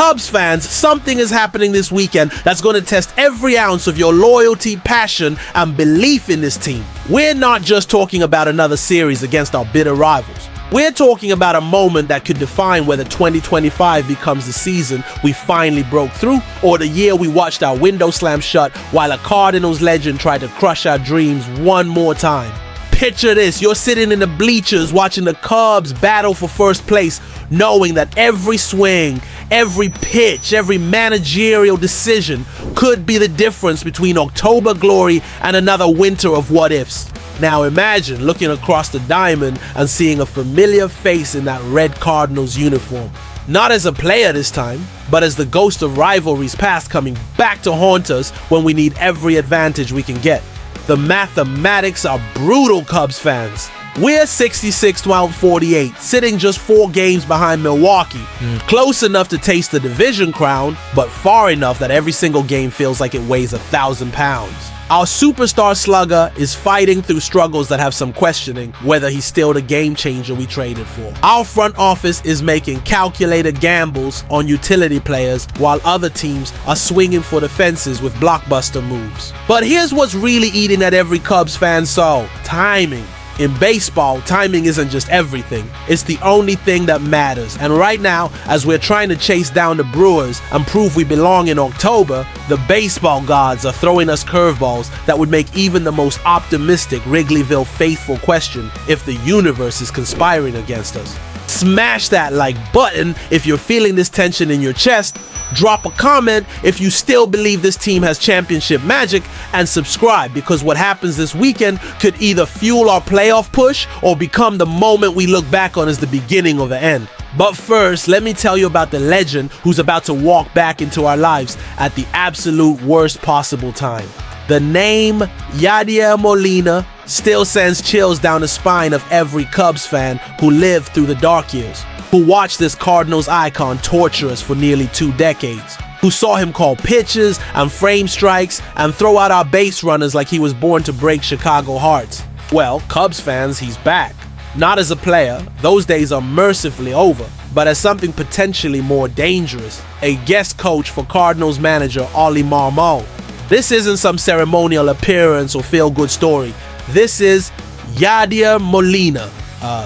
Cubs fans, something is happening this weekend that's going to test every ounce of your loyalty, passion, and belief in this team. We're not just talking about another series against our bitter rivals. We're talking about a moment that could define whether 2025 becomes the season we finally broke through, or the year we watched our window slam shut while a Cardinals legend tried to crush our dreams one more time. Picture this, you're sitting in the bleachers watching the Cubs battle for first place, knowing that every swing, every pitch, every managerial decision could be the difference between October glory and another winter of what-ifs. Now imagine looking across the diamond and seeing a familiar face in that red Cardinals uniform. Not as a player this time, but as the ghost of rivalries past coming back to haunt us when we need every advantage we can get. The mathematics are brutal, Cubs fans. We're 66-48, sitting just 4 games behind Milwaukee. Close enough to taste the division crown, but far enough that every single game feels like it weighs 1,000 pounds. Our superstar slugger is fighting through struggles that have some questioning whether he's still the game changer we traded for. Our front office is making calculated gambles on utility players while other teams are swinging for the fences with blockbuster moves. But here's what's really eating at every Cubs fan's soul: timing. In baseball, timing isn't just everything, it's the only thing that matters. And right now, as we're trying to chase down the Brewers and prove we belong in October, the baseball gods are throwing us curveballs that would make even the most optimistic Wrigleyville faithful question if the universe is conspiring against us. Smash that like button if you're feeling this tension in your chest, drop a comment if you still believe this team has championship magic, and subscribe, because what happens this weekend could either fuel our playoff push or become the moment we look back on as the beginning of the end. But first, let me tell you about the legend who's about to walk back into our lives at the absolute worst possible time. The name Yadier Molina still sends chills down the spine of every Cubs fan who lived through the dark years, who watched this Cardinals icon torture us for nearly 2 decades, who saw him call pitches and frame strikes and throw out our base runners like he was born to break Chicago hearts. Well, Cubs fans, he's back. Not as a player, those days are mercifully over, but as something potentially more dangerous, a guest coach for Cardinals manager Oli Marmol. This isn't some ceremonial appearance or feel-good story. This is Yadier Molina,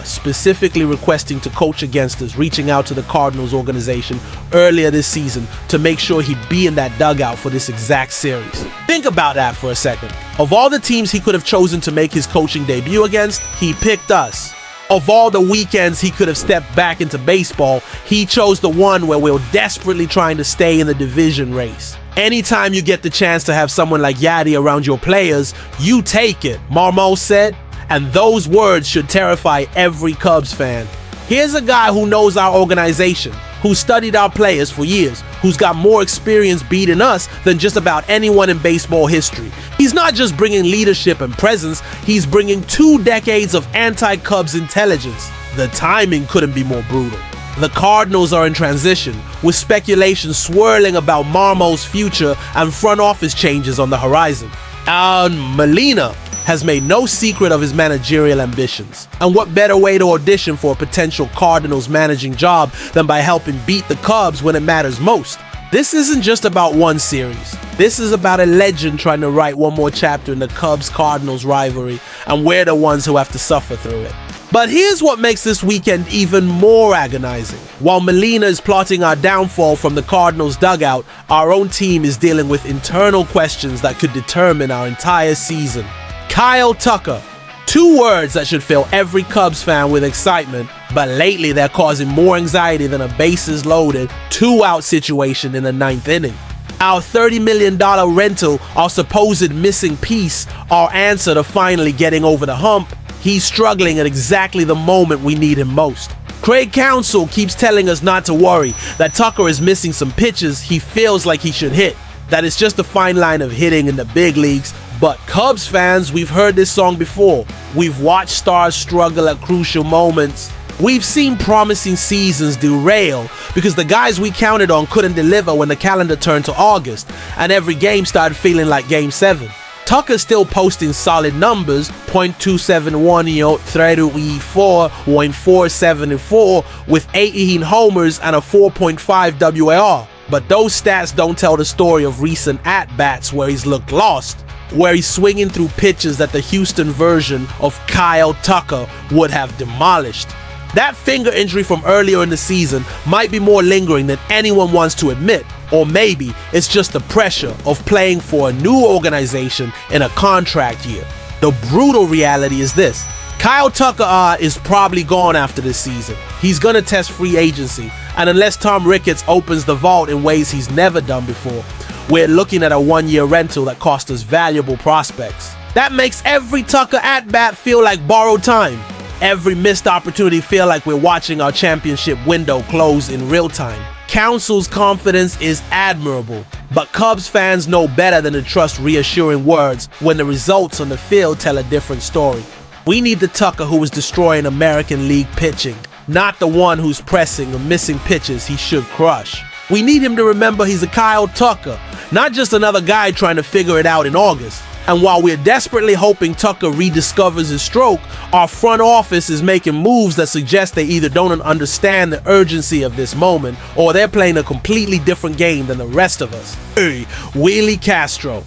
specifically requesting to coach against us, reaching out to the Cardinals organization earlier this season to make sure he'd be in that dugout for this exact series. Think about that for a second. Of all the teams he could have chosen to make his coaching debut against, he picked us. Of all the weekends he could have stepped back into baseball, he chose the one where we're desperately trying to stay in the division race. Anytime you get the chance to have someone like Yadi around your players, you take it, Marmol said, and those words should terrify every Cubs fan. Here's a guy who knows our organization, who studied our players for years, who's got more experience beating us than just about anyone in baseball history. He's not just bringing leadership and presence, he's bringing 2 decades of anti-Cubs intelligence. The timing couldn't be more brutal. The Cardinals are in transition, with speculation swirling about Marmol's future and front office changes on the horizon. And Molina has made no secret of his managerial ambitions. And what better way to audition for a potential Cardinals managing job than by helping beat the Cubs when it matters most? This isn't just about one series. This is about a legend trying to write one more chapter in the Cubs-Cardinals rivalry, and we're the ones who have to suffer through it. But here's what makes this weekend even more agonizing. While Molina is plotting our downfall from the Cardinals dugout, our own team is dealing with internal questions that could determine our entire season. Kyle Tucker. 2 words that should fill every Cubs fan with excitement, but lately they're causing more anxiety than a bases loaded 2-out situation in the 9th inning. Our $30 million rental, our supposed missing piece, our answer to finally getting over the hump, he's struggling at exactly the moment we need him most. Craig Counsell keeps telling us not to worry, that Tucker is missing some pitches he feels like he should hit, that it's just a fine line of hitting in the big leagues. But Cubs fans, we've heard this song before. We've watched stars struggle at crucial moments. We've seen promising seasons derail because the guys we counted on couldn't deliver when the calendar turned to August and every game started feeling like Game 7. Tucker's still posting solid numbers, .271 3.4, 1.474 with 18 homers and a 4.5 WAR. But those stats don't tell the story of recent at-bats where he's looked lost, where he's swinging through pitches that the Houston version of Kyle Tucker would have demolished. That finger injury from earlier in the season might be more lingering than anyone wants to admit, or maybe it's just the pressure of playing for a new organization in a contract year. The brutal reality is this: Kyle Tucker is probably gone after this season. He's gonna test free agency, and unless Tom Ricketts opens the vault in ways he's never done before, we're looking at a one-year rental that cost us valuable prospects. That makes every Tucker at-bat feel like borrowed time. Every missed opportunity feel like we're watching our championship window close in real time. Council's confidence is admirable, but Cubs fans know better than to trust reassuring words when the results on the field tell a different story. We need the Tucker who is destroying American League pitching, not the one who's pressing or missing pitches he should crush. We need him to remember he's a Kyle Tucker, not just another guy trying to figure it out in August. And while we're desperately hoping Tucker rediscovers his stroke, our front office is making moves that suggest they either don't understand the urgency of this moment, or they're playing a completely different game than the rest of us. Hey, Willie Castro.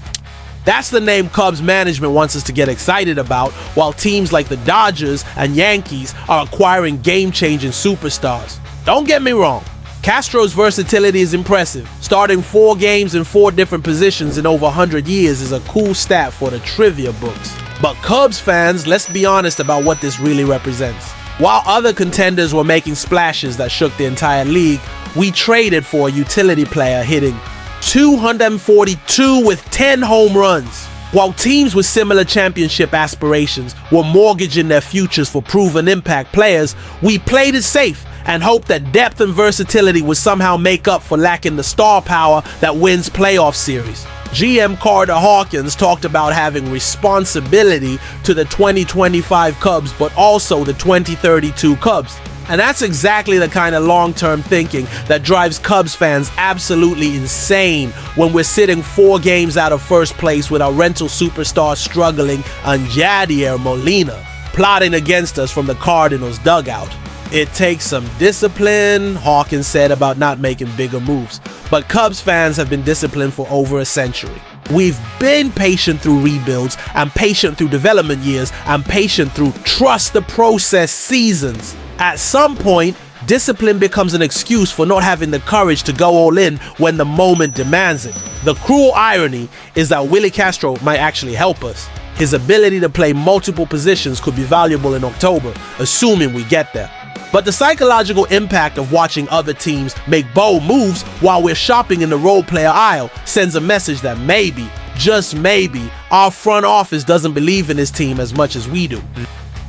That's the name Cubs management wants us to get excited about, while teams like the Dodgers and Yankees are acquiring game-changing superstars. Don't get me wrong, Castro's versatility is impressive. Starting 4 games in 4 different positions in over 100 years is a cool stat for the trivia books. But Cubs fans, let's be honest about what this really represents. While other contenders were making splashes that shook the entire league, we traded for a utility player hitting .242 with 10 home runs. While teams with similar championship aspirations were mortgaging their futures for proven impact players, we played it safe and hoped that depth and versatility would somehow make up for lacking the star power that wins playoff series. GM Carter Hawkins talked about having responsibility to the 2025 Cubs, but also the 2032 Cubs. And that's exactly the kind of long-term thinking that drives Cubs fans absolutely insane when we're sitting 4 games out of first place with our rental superstar struggling and Yadier Molina plotting against us from the Cardinals dugout. It takes some discipline, Hawkins said about not making bigger moves. But Cubs fans have been disciplined for over a century. We've been patient through rebuilds, and patient through development years, and patient through trust the process seasons. At some point, discipline becomes an excuse for not having the courage to go all in when the moment demands it. The cruel irony is that Willie Castro might actually help us. His ability to play multiple positions could be valuable in October, assuming we get there. But the psychological impact of watching other teams make bold moves while we're shopping in the role player aisle sends a message that maybe, just maybe, our front office doesn't believe in this team as much as we do.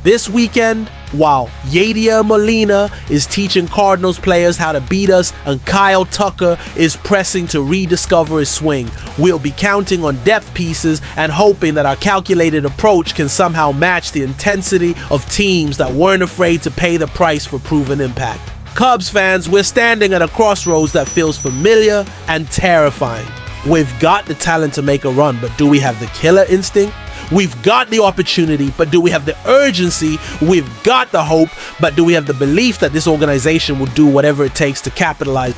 This weekend, while Yadier Molina is teaching Cardinals players how to beat us and Kyle Tucker is pressing to rediscover his swing, we'll be counting on depth pieces and hoping that our calculated approach can somehow match the intensity of teams that weren't afraid to pay the price for proven impact. Cubs fans, we're standing at a crossroads that feels familiar and terrifying. We've got the talent to make a run, but do we have the killer instinct? We've got the opportunity, but do we have the urgency? We've got the hope, but do we have the belief that this organization will do whatever it takes to capitalize?